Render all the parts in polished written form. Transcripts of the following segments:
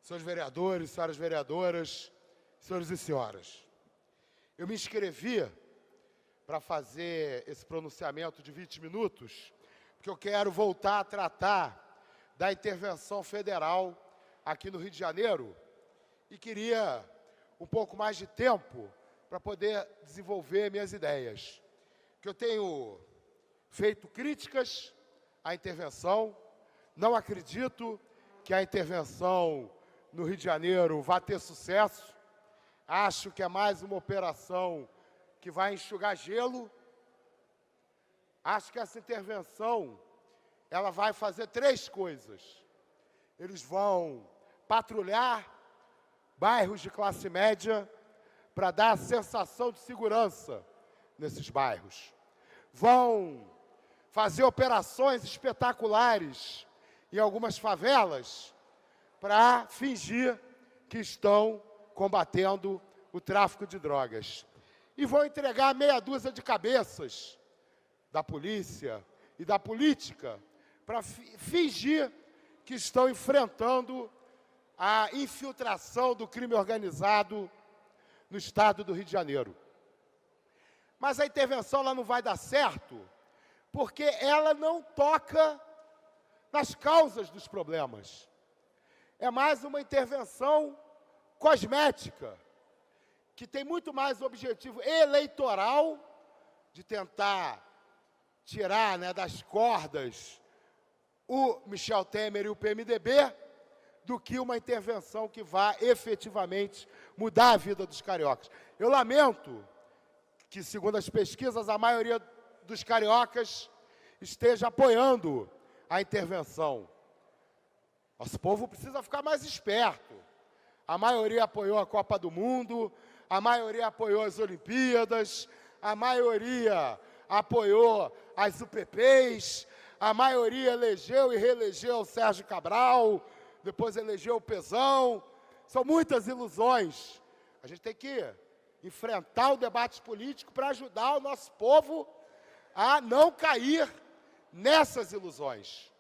senhores vereadores, senhoras vereadoras, senhores e senhoras. Eu me inscrevi para fazer esse pronunciamento de 20 minutos, porque eu quero voltar a tratar da intervenção federal aqui no Rio de Janeiro e queria um pouco mais de tempo para poder desenvolver minhas ideias. Que eu tenho feito críticas à intervenção, não acredito que a intervenção no Rio de Janeiro vá ter sucesso, acho que é mais uma operação que vai enxugar gelo, acho que essa intervenção ela vai fazer três coisas. Eles vão patrulhar bairros de classe média para dar a sensação de segurança nesses bairros. Vão fazer operações espetaculares em algumas favelas para fingir que estão combatendo o tráfico de drogas. E vão entregar meia dúzia de cabeças da polícia e da política para fingir que estão enfrentando a infiltração do crime organizado no estado do Rio de Janeiro. Mas a intervenção ela não vai dar certo porque ela não toca nas causas dos problemas. É mais uma intervenção cosmética, que tem muito mais o objetivo eleitoral de tentar tirar, das cordas o Michel Temer e o PMDB, do que uma intervenção que vá efetivamente mudar a vida dos cariocas. Eu lamento que, segundo as pesquisas, a maioria dos cariocas esteja apoiando a intervenção. Nosso povo precisa ficar mais esperto. A maioria apoiou a Copa do Mundo, a maioria apoiou as Olimpíadas, a maioria apoiou as UPPs, a maioria elegeu e reelegeu o Sérgio Cabral, depois elegeu o Pezão. São muitas ilusões. A gente tem que enfrentar o debate político para ajudar o nosso povo a não cair nessas ilusões.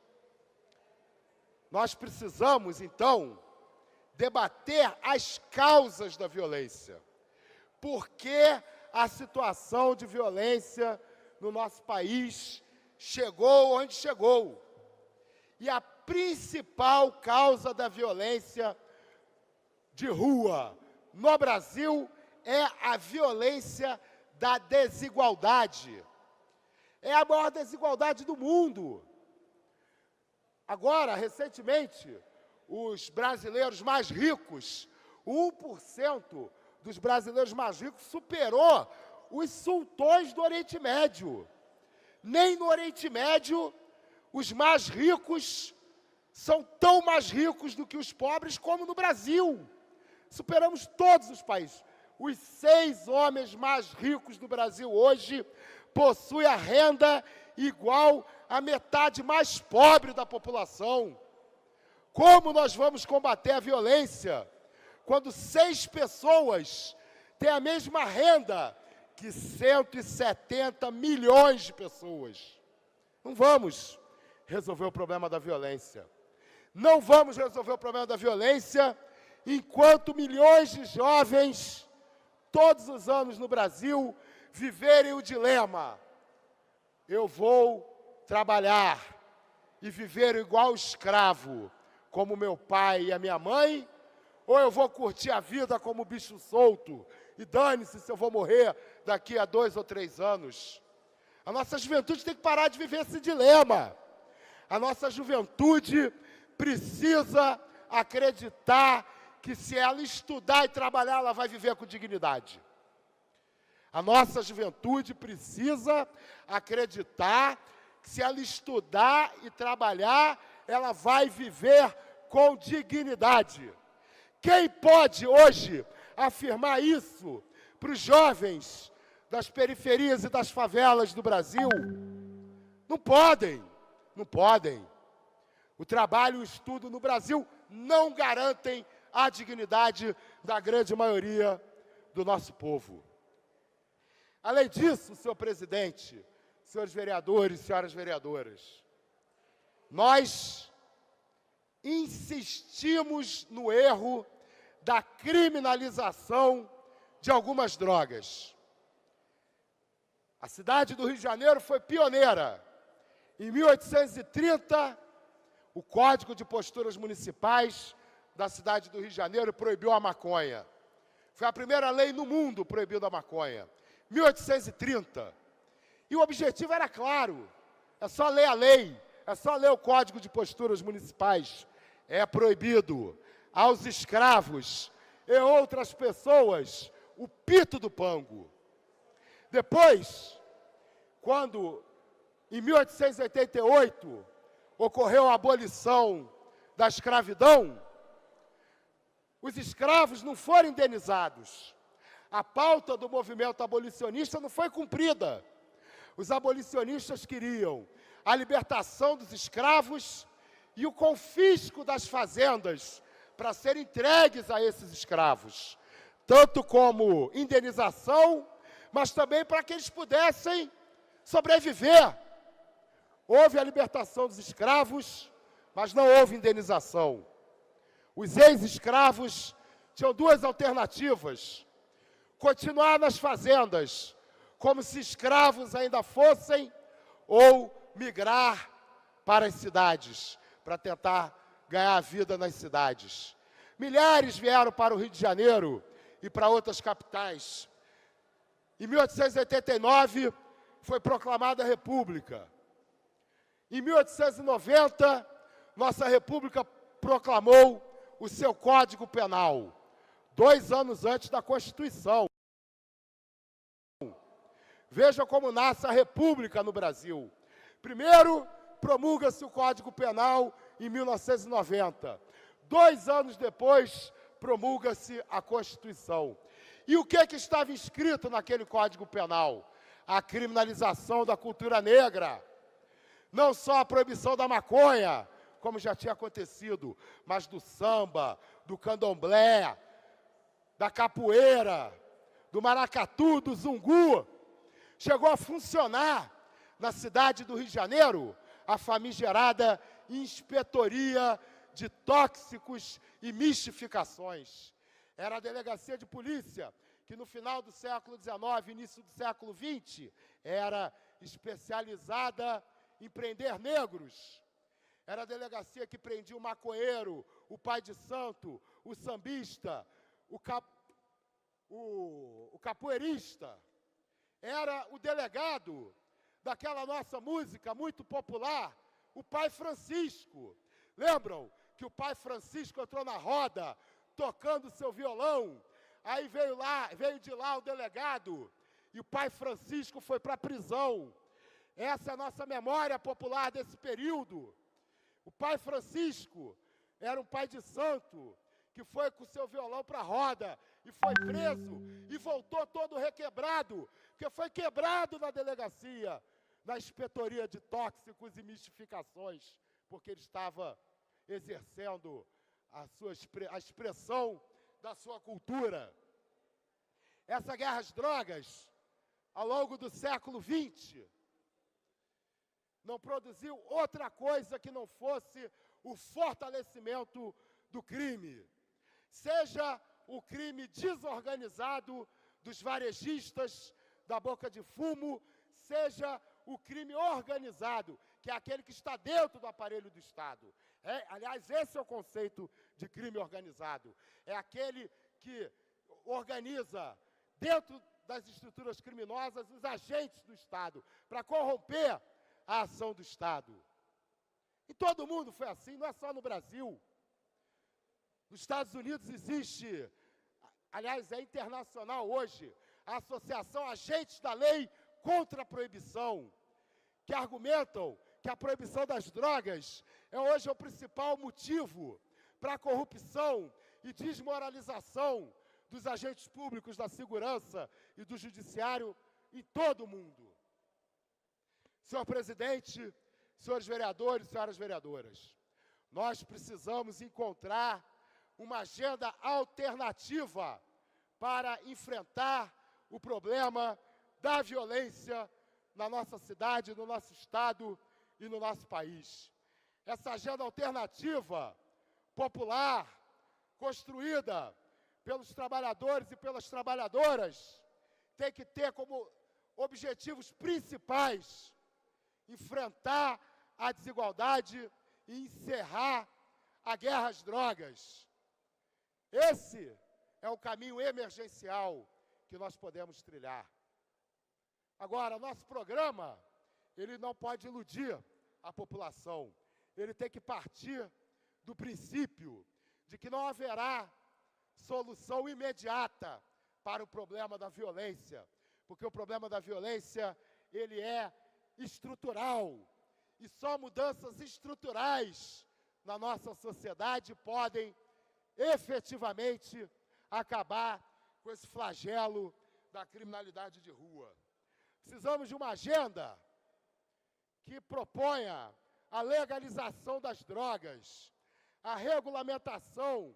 Nós precisamos, então, debater as causas da violência. Por que a situação de violência no nosso país chegou onde chegou? E a principal causa da violência de rua no Brasil é a violência da desigualdade. É a maior desigualdade do mundo. Agora, recentemente, os brasileiros mais ricos, 1% dos brasileiros mais ricos superou os sultões do Oriente Médio. Nem no Oriente Médio os mais ricos são tão mais ricos do que os pobres como no Brasil. Superamos todos os países. Os 6 homens mais ricos do Brasil hoje possuem a renda igual à metade mais pobre da população. Como nós vamos combater a violência quando 6 pessoas têm a mesma renda que 170 milhões de pessoas? Não vamos resolver o problema da violência. Não vamos resolver o problema da violência enquanto milhões de jovens, todos os anos no Brasil, viverem o dilema: eu vou trabalhar e viver igual escravo, como meu pai e a minha mãe, ou eu vou curtir a vida como bicho solto e dane-se se eu vou morrer daqui a 2 ou 3 anos. A nossa juventude tem que parar de viver esse dilema. A nossa juventude precisa acreditar que se ela estudar e trabalhar, ela vai viver com dignidade. A nossa juventude precisa acreditar que se ela estudar e trabalhar, ela vai viver com dignidade. Quem pode hoje afirmar isso para os jovens das periferias e das favelas do Brasil? Não podem, não podem. O trabalho e o estudo no Brasil não garantem a dignidade da grande maioria do nosso povo. Além disso, senhor presidente, senhores vereadores, senhoras vereadoras, nós insistimos no erro da criminalização de algumas drogas. A cidade do Rio de Janeiro foi pioneira. Em 1830, o Código de Posturas Municipais da cidade do Rio de Janeiro proibiu a maconha. Foi a primeira lei no mundo proibindo a maconha. 1830. E o objetivo era claro. É só ler a lei. É só ler o Código de Posturas Municipais. É proibido aos escravos e outras pessoas o pito do pango. Depois, quando, em 1888, ocorreu a abolição da escravidão, os escravos não foram indenizados. A pauta do movimento abolicionista não foi cumprida. Os abolicionistas queriam a libertação dos escravos e o confisco das fazendas para serem entregues a esses escravos, tanto como indenização, mas também para que eles pudessem sobreviver. Houve a libertação dos escravos, mas não houve indenização. Os ex-escravos tinham duas alternativas: continuar nas fazendas, como se escravos ainda fossem, ou migrar para as cidades, para tentar ganhar a vida nas cidades. Milhares vieram para o Rio de Janeiro e para outras capitais. Em 1889, foi proclamada a República. Em 1890, nossa República proclamou o seu Código Penal, 2 anos antes da Constituição. Veja como nasce a República no Brasil. Primeiro, promulga-se o Código Penal em 1990. 2 anos depois, promulga-se a Constituição. E o que estava inscrito naquele Código Penal? A criminalização da cultura negra. Não só a proibição da maconha, como já tinha acontecido, mas do samba, do candomblé, da capoeira, do maracatu, do zungu. Chegou a funcionar na cidade do Rio de Janeiro a famigerada Inspetoria de Tóxicos e Mistificações. Era a delegacia de polícia que no final do século XIX, início do século XX, era especializada em prender negros. Era a delegacia que prendia o maconheiro, o pai de santo, o sambista, o capoeirista. Era o delegado daquela nossa música muito popular, o Pai Francisco. Lembram que o Pai Francisco entrou na roda, tocando seu violão? Aí veio de lá o delegado, e o Pai Francisco foi para a prisão. Essa é a nossa memória popular desse período. O Pai Francisco era um pai de santo, que foi com seu violão para a roda, e foi preso, e voltou todo requebrado, porque foi quebrado na delegacia, na Inspetoria de Tóxicos e Mistificações, porque ele estava exercendo a expressão da sua cultura. Essa guerra às drogas, ao longo do século XX, não produziu outra coisa que não fosse o fortalecimento do crime. Seja o crime desorganizado dos varejistas da boca de fumo, seja o crime organizado, que é aquele que está dentro do aparelho do Estado. Aliás, esse é o conceito de crime organizado. É aquele que organiza, dentro das estruturas criminosas, os agentes do Estado, para corromper a ação do Estado. E todo mundo foi assim, não é só no Brasil. Nos Estados Unidos existe, aliás, é internacional hoje, a Associação Agentes da Lei contra a Proibição, que argumentam que a proibição das drogas é hoje o principal motivo para a corrupção e desmoralização dos agentes públicos da segurança e do judiciário em todo o mundo. Senhor presidente, senhores vereadores, senhoras vereadoras, nós precisamos encontrar uma agenda alternativa para enfrentar o problema da violência na nossa cidade, no nosso estado e no nosso país. Essa agenda alternativa popular, construída pelos trabalhadores e pelas trabalhadoras, tem que ter como objetivos principais enfrentar a desigualdade e encerrar a guerra às drogas. Esse é o caminho emergencial que nós podemos trilhar. Agora, nosso programa, ele não pode iludir a população. Ele tem que partir do princípio de que não haverá solução imediata para o problema da violência, porque o problema da violência, ele é estrutural, e só mudanças estruturais na nossa sociedade podem efetivamente acabar com esse flagelo da criminalidade de rua. Precisamos de uma agenda que proponha a legalização das drogas, a regulamentação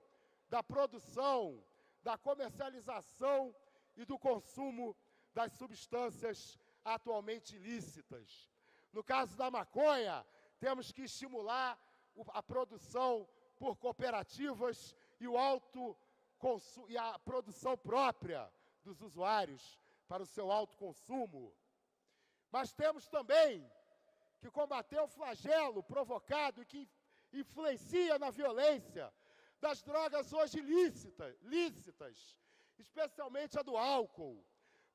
da produção, da comercialização e do consumo das substâncias atualmente ilícitas. No caso da maconha, temos que estimular a produção por cooperativas e a produção própria dos usuários para o seu autoconsumo. Mas temos também que combater o flagelo provocado e que influencia na violência das drogas hoje lícitas, especialmente a do álcool.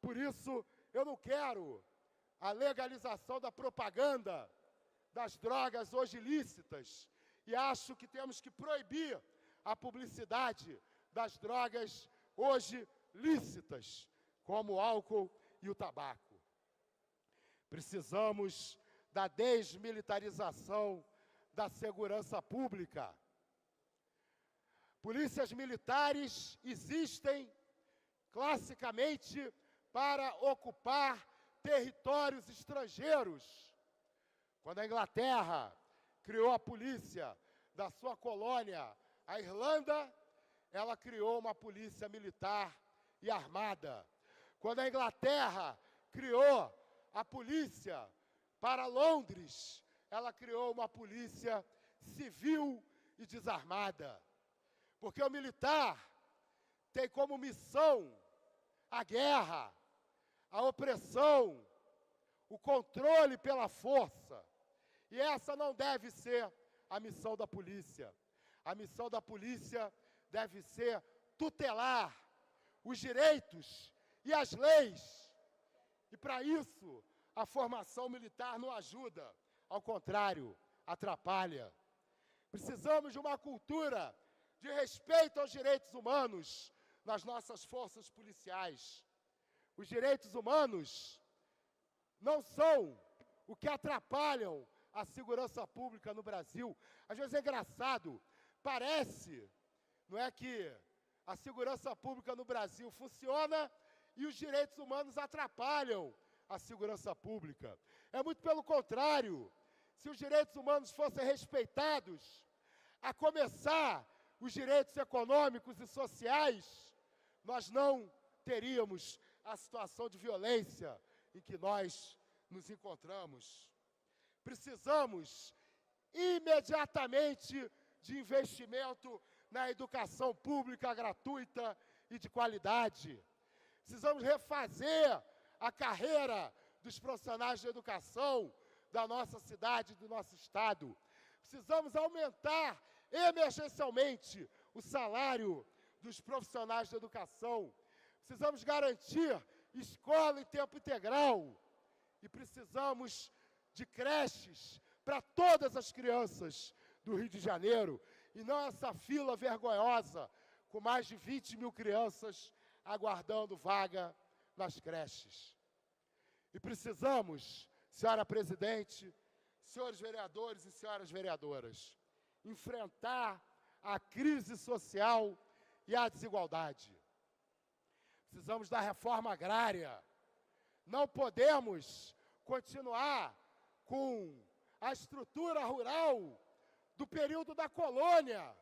Por isso, eu não quero a legalização da propaganda das drogas hoje lícitas e acho que temos que proibir a publicidade das drogas hoje lícitas, como o álcool e o tabaco. Precisamos da desmilitarização da segurança pública. Polícias militares existem classicamente para ocupar territórios estrangeiros. Quando a Inglaterra criou a polícia da sua colônia, a Irlanda, ela criou uma polícia militar e armada. Quando a Inglaterra criou a polícia para Londres, ela criou uma polícia civil e desarmada. Porque o militar tem como missão a guerra, a opressão, o controle pela força. E essa não deve ser a missão da polícia. A missão da polícia deve ser tutelar os direitos e as leis. E para isso, a formação militar não ajuda, ao contrário, atrapalha. Precisamos de uma cultura de respeito aos direitos humanos nas nossas forças policiais. Os direitos humanos não são o que atrapalham a segurança pública no Brasil. Às vezes é engraçado, parece, não é, que a segurança pública no Brasil funciona e os direitos humanos atrapalham a segurança pública. É muito pelo contrário. Se os direitos humanos fossem respeitados, a começar os direitos econômicos e sociais, nós não teríamos a situação de violência em que nós nos encontramos. Precisamos imediatamente de investimento na educação pública gratuita e de qualidade. Precisamos refazer a carreira dos profissionais de educação da nossa cidade, do nosso estado. Precisamos aumentar emergencialmente o salário dos profissionais de educação. Precisamos garantir escola em tempo integral. E precisamos de creches para todas as crianças do Rio de Janeiro. E não essa fila vergonhosa, com mais de 20 mil crianças aguardando vaga nas creches. E precisamos, senhora presidente, senhores vereadores e senhoras vereadoras, enfrentar a crise social e a desigualdade. Precisamos da reforma agrária. Não podemos continuar com a estrutura rural do período da colônia.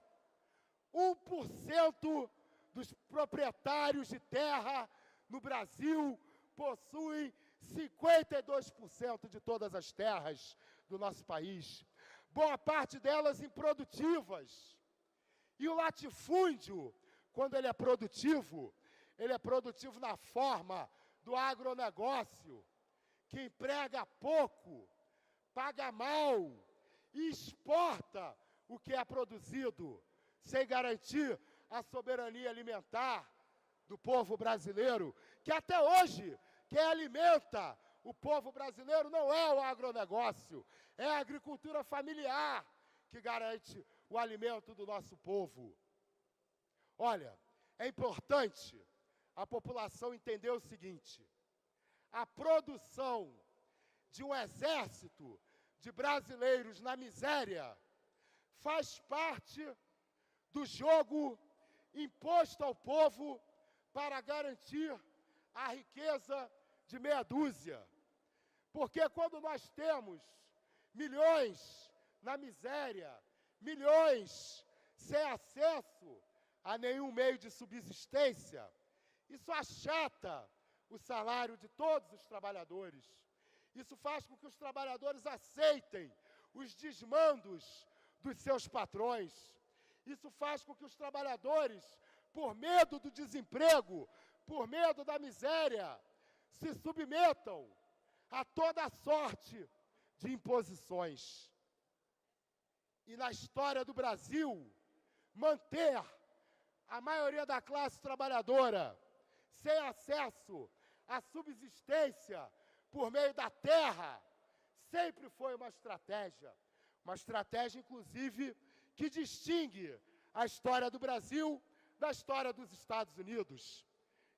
1% dos proprietários de terra no Brasil possuem 52% de todas as terras do nosso país. Boa parte delas improdutivas. E o latifúndio, quando ele é produtivo na forma do agronegócio, que emprega pouco, paga mal e exporta o que é produzido, sem garantir a soberania alimentar do povo brasileiro, que até hoje quem alimenta o povo brasileiro não é o agronegócio, é a agricultura familiar que garante o alimento do nosso povo. Olha, é importante a população entender o seguinte: a produção de um exército de brasileiros na miséria faz parte do jogo imposto ao povo para garantir a riqueza de meia dúzia. Porque quando nós temos milhões na miséria, milhões sem acesso a nenhum meio de subsistência, isso achata o salário de todos os trabalhadores. Isso faz com que os trabalhadores aceitem os desmandos dos seus patrões. Isso faz com que os trabalhadores, por medo do desemprego, por medo da miséria, se submetam a toda sorte de imposições. E na história do Brasil, manter a maioria da classe trabalhadora sem acesso à subsistência por meio da terra sempre foi uma estratégia, inclusive, que distingue a história do Brasil da história dos Estados Unidos.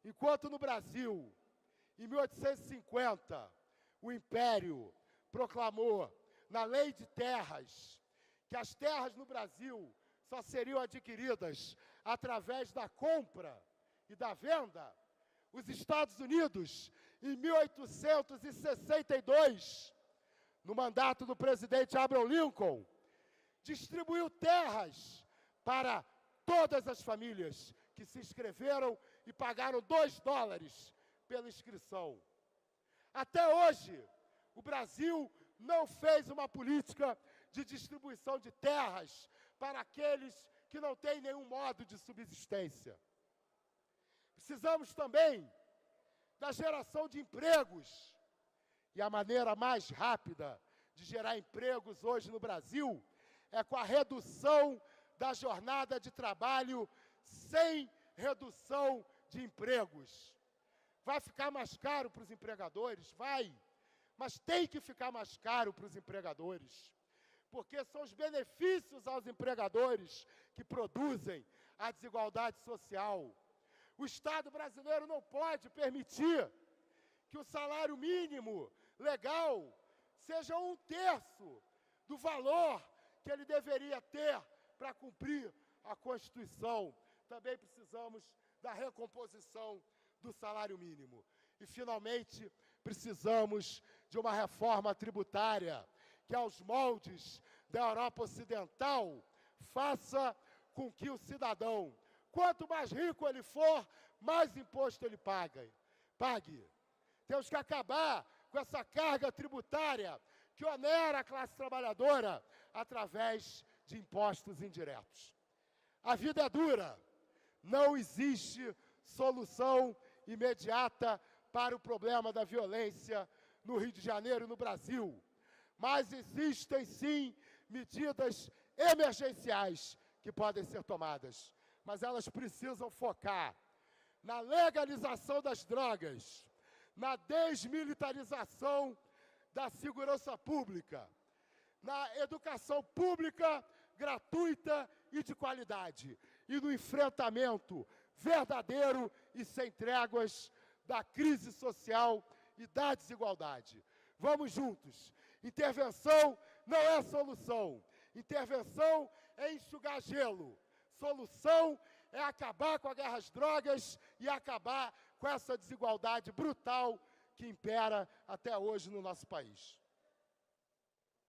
Enquanto no Brasil, em 1850, o Império proclamou na Lei de Terras que as terras no Brasil só seriam adquiridas através da compra e da venda, os Estados Unidos, em 1862, no mandato do presidente Abraham Lincoln, distribuiu terras para todas as famílias que se inscreveram e pagaram $2 pela inscrição. Até hoje, o Brasil não fez uma política de distribuição de terras para aqueles que não têm nenhum modo de subsistência. Precisamos também da geração de empregos. E a maneira mais rápida de gerar empregos hoje no Brasil é com a redução da jornada de trabalho sem redução de empregos. Vai ficar mais caro para os empregadores? Vai. Mas tem que ficar mais caro para os empregadores. Porque são os benefícios aos empregadores que produzem a desigualdade social. O Estado brasileiro não pode permitir que o salário mínimo legal seja 1/3 do valor que ele deveria ter para cumprir a Constituição. Também precisamos da recomposição do salário mínimo. E, finalmente, precisamos de uma reforma tributária que, aos moldes da Europa Ocidental, faça com que o cidadão, quanto mais rico ele for, mais imposto ele pague. Temos que acabar com essa carga tributária que onera a classe trabalhadora através de impostos indiretos. A vida é dura. Não existe solução imediata para o problema da violência no Rio de Janeiro e no Brasil. Mas existem, sim, medidas emergenciais que podem ser tomadas. Mas elas precisam focar na legalização das drogas, na desmilitarização da segurança pública, na educação pública gratuita e de qualidade, e no enfrentamento verdadeiro e sem tréguas da crise social e da desigualdade. Vamos juntos. Intervenção não é solução. Intervenção é enxugar gelo. Solução é acabar com a guerra às drogas e acabar com essa desigualdade brutal que impera até hoje no nosso país.